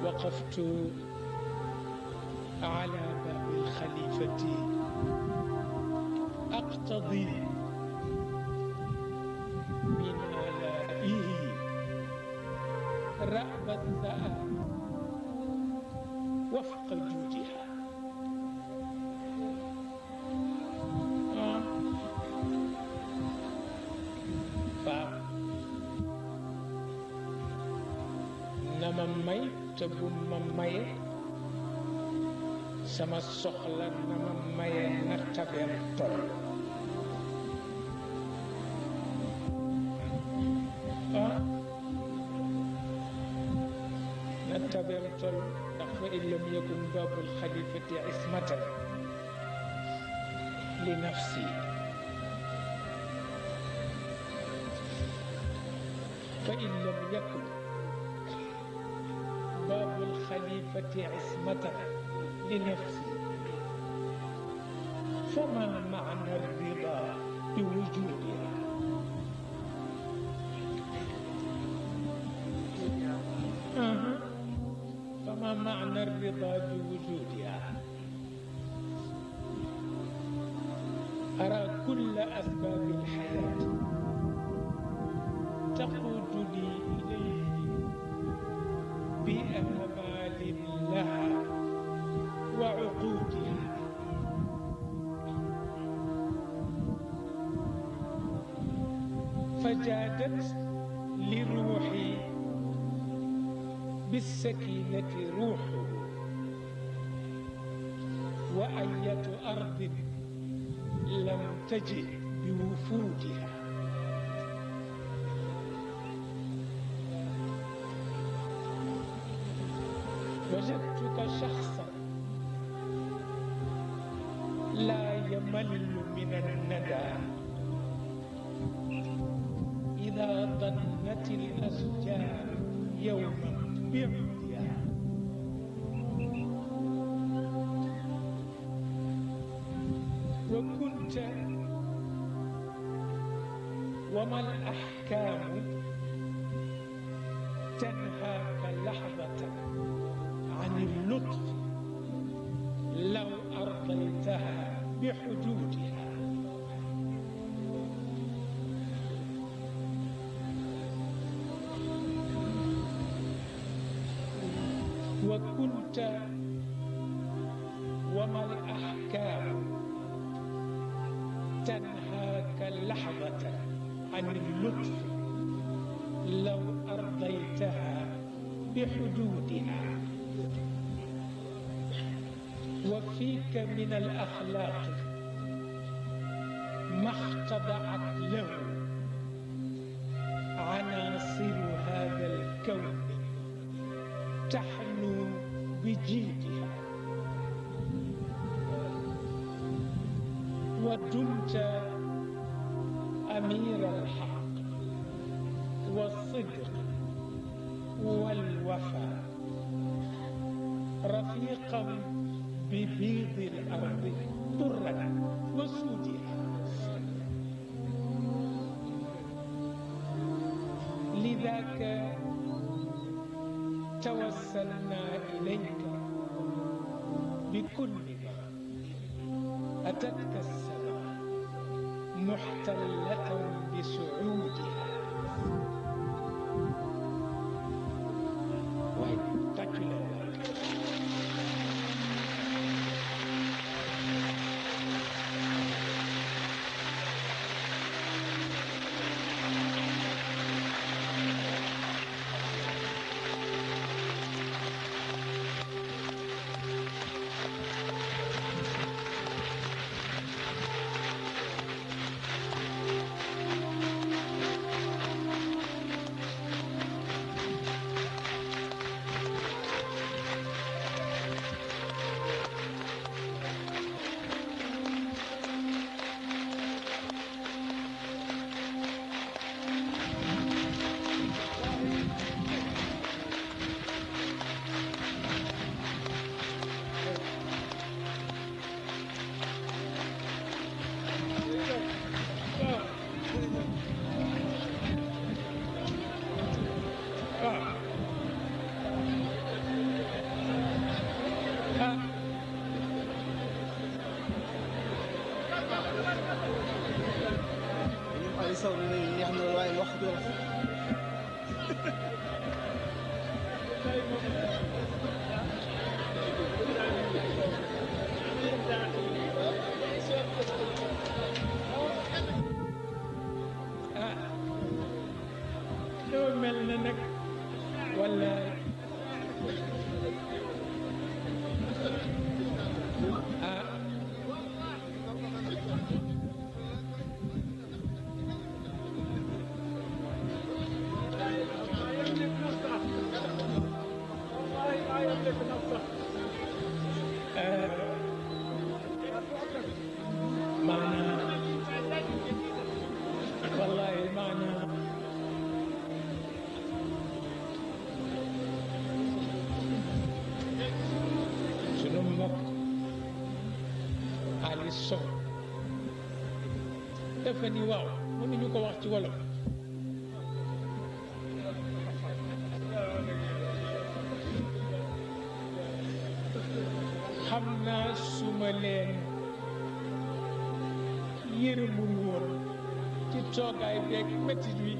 وقفت على باب الخليفة أقتضي من آلائه رأب الثأر وفق جودها. nama may te bu ma maye sama soxla nama maye na tabeem tol na tabeem tol ndax fa in lam yakun babul xalifati ismatan li nafsi fa in lam yakun باب الخليفة عصمة لنفسي فما معنى الرضا بوجودها؟ فما معنى الرضا بوجودها؟ أرى كل أسباب الحياة تقودني إليه بأموال لها وعقودها، فجادت لروحي بالسكينة روحه، وأية أرض لم تجد بوفودها. وجدتك شخصا لا يمل من الندى إذا ضنت الأشجار يوما بعدها، وكنت وما الأحكام تنهاك لحظة عن اللطف لو أرضيتها بحدودها. وكنت وما الأحكام تنهاك لحظة عن اللطف لو أرضيتها بحدودها. وفيك من الأخلاق ما اختضعت له عناصر هذا الكون تحنو بجيدها. ودمت أمير الحق والصدق والوفاء، رفيقا ببيض الأرض طرا وسودها. لذاك توسلنا إليك بكل ما أتتك السماء محتلة بسعودها. na nag wala Sow dafa ni waaw mënuñu ko wax ci wolof xam naa su ma leen yërëmul woon ci toogaay beeg métit wi